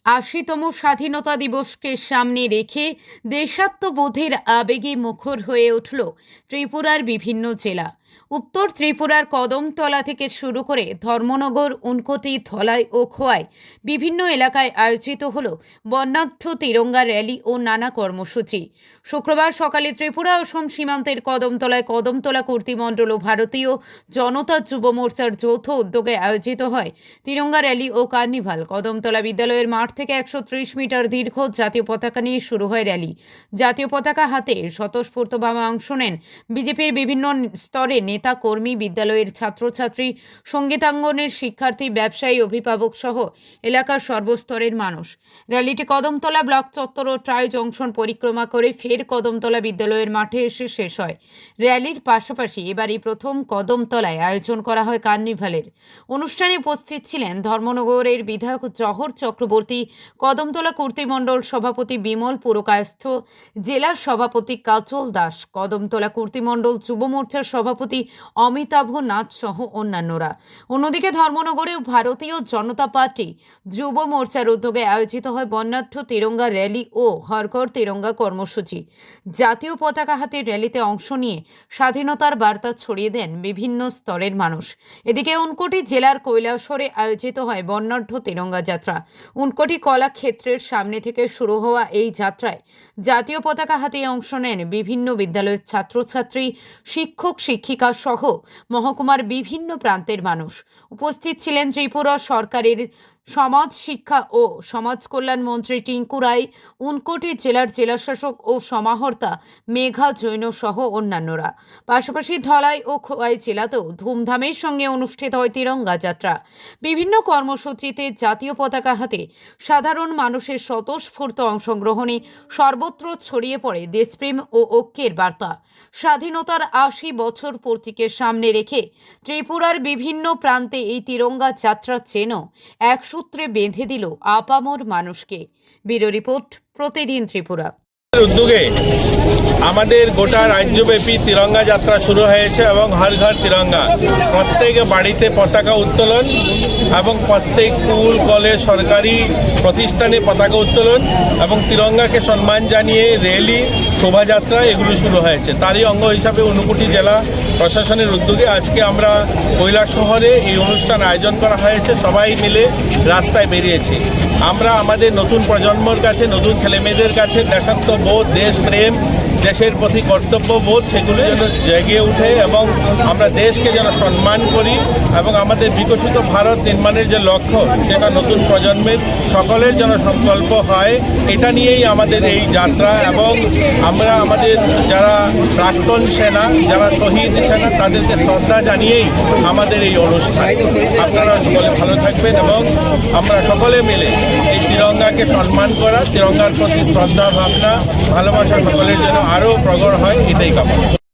৮০তম স্বাধীনতা দিবসকে সামনে রেখে দেশাত্মবোধের আবেগে মুখর হয়ে উঠল ত্রিপুরার বিভিন্ন জেলা। উত্তর ত্রিপুরার কদমতলা থেকে শুরু করে ধর্মনগর, ঊনকোটি, ধলাই ও খোয়াই বিভিন্ন এলাকায় আয়োজিত হল বর্ণাঢ্য তিরঙ্গা র্যালি ও নানা কর্মসূচি। শুক্রবার সকালে ত্রিপুরা অসম সীমান্তের কদমতলায় কদমতলা কর্তৃমণ্ডল ও ভারতীয় জনতা যুব মোর্চার যৌথ উদ্যোগে আয়োজিত হয় তিরঙ্গা র্যালি ও কার্নিভাল। কদমতলা বিদ্যালয়ের মাঠ থেকে ১৩০ মিটার দীর্ঘ জাতীয় পতাকা নিয়ে শুরু হয় র্যালি। জাতীয় পতাকা হাতে স্বতঃস্ফূর্তভাবে অংশ নেন বিজেপির বিভিন্ন স্তরে নেতা কর্মী, বিদ্যালয়ের ছাত্রছাত্রী, সঙ্গীতাঙ্গনের শিক্ষার্থী, ব্যবসায়ী, অভিভাবক সহ এলাকার সর্বস্তরের মানুষ। র্যালিটি কদমতলা ব্লক চত্বর ও ট্রাই জংশন পরিক্রমা করে ফের কদমতলা বিদ্যালয়ের মাঠে এসে শেষ হয়। র্যালির পাশাপাশি এবারই প্রথম কদমতলায় আয়োজন করা হয় কার্নিভালের। অনুষ্ঠানে উপস্থিত ছিলেন ধর্মনগরের বিধায়ক জহর চক্রবর্তী, কদমতলা কর্তৃমণ্ডল সভাপতি বিমল পুরকায়স্থ, জেলা সভাপতি কাজল দাস, কদমতলা কর্তৃমণ্ডল যুব মোর্চার সভাপতি অমিতাভ নাথ সহ অন্যান্যরা। অন্যদিকে ধর্মনগরেও ভারতীয় জনতা পার্টি যুব মোর্চার উদ্যোগে আয়োজিত হয় বর্ণাঢ্য তিরঙ্গা র্যালি ও হর ঘর তিরঙ্গা কর্মসূচি। জাতীয় পতাকা হাতে র্যালিতে অংশ নিয়ে স্বাধীনতার বার্তা ছড়িয়ে দেন বিভিন্ন স্তরের মানুষ। এদিকে ঊনকোটি জেলার কৈলাসহরে আয়োজিত হয় বর্ণাঢ্য তিরঙ্গা যাত্রা। ঊনকোটি কলাক্ষেত্রের সামনে থেকে শুরু হওয়া এই যাত্রায় জাতীয় পতাকা হাতে অংশ নেন বিভিন্ন বিদ্যালয়ের ছাত্রছাত্রী, শিক্ষক শিক্ষিকা সহ মহকুমার বিভিন্ন প্রান্তের মানুষ। উপস্থিত ছিলেন ত্রিপুরা সরকারের সমাজ শিক্ষা ও সমাজ কল্যাণ মন্ত্রী টিঙ্কু রায়, ঊনকোটি জেলার জেলাশাসক ও সমাহর্তা মেঘা জৈন সহ অন্যান্যরা। পাশাপাশি ধলাই ও খোয়াই জেলাতেও ধুমধামের সঙ্গে অনুষ্ঠিত হয় তিরঙ্গা যাত্রা। বিভিন্ন কর্মসূচিতে জাতীয় পতাকা হাতে সাধারণ মানুষের স্বতঃস্ফূর্ত অংশগ্রহণে সর্বত্র ছড়িয়ে পড়ে দেশপ্রেম ও ঐক্যের বার্তা। স্বাধীনতার ৮০ বছর পূর্তিকে সামনে রেখে ত্রিপুরার বিভিন্ন প্রান্তে এই তিরঙ্গা যাত্রা যেন এক সূত্রে বেঁধে দিল আপামর মানুষকে। ব্যুরো রিপোর্ট, প্রতিদিন ত্রিপুরা। উদ্যোগে আমাদের গোটা রাজ্যব্যাপী তিরঙ্গা যাত্রা শুরু হয়েছে এবং হর ঘর তিরঙ্গা, প্রত্যেক বাড়িতে পতাকা উত্তোলন এবং প্রত্যেক স্কুল, কলেজ, সরকারি প্রতিষ্ঠানে পতাকা উত্তোলন এবং তিরঙ্গাকে সম্মান জানিয়ে র্যালি, শোভাযাত্রা এগুলো শুরু হয়েছে। তারই অঙ্গ হিসাবে ঊনকোটি জেলা প্রশাসনের উদ্যোগে আজকে আমরা কৈলাসহরে এই অনুষ্ঠান আয়োজন করা হয়েছে। সবাই মিলে রাস্তায় বেরিয়েছি। আমরা আমাদের নতুন প্রজন্মর কাছে, নতুন ছেলেমেয়েদের কাছে দেশাত্মবোধ, দেশপ্রেম, দেশের প্রতি কর্তব্যবোধ সেগুলো যেন জেগে উঠে এবং আমরা দেশকে যেন সম্মান করি এবং আমাদের বিকশিত ভারত নির্মাণের যে লক্ষ্য সেটা নতুন প্রজন্মের সকলের যেন সংকল্প হয়, এটা নিয়েই আমাদের এই যাত্রা। এবং আমরা আমাদের যারা প্রাক্তন সেনা, যারা শহীদ সেনা, তাদেরকে শ্রদ্ধা জানিয়েই আমাদের এই অনুষ্ঠান। আপনারা সকলে ভালো থাকবেন এবং আমরা সকলে মিলে এই তিরঙ্গাকে সম্মান করা, তিরঙ্গার প্রতি শ্রদ্ধা, ভাবনা, ভালোবাসা সকলের যেন আরও প্রগড় হয়, এটাই কামনা।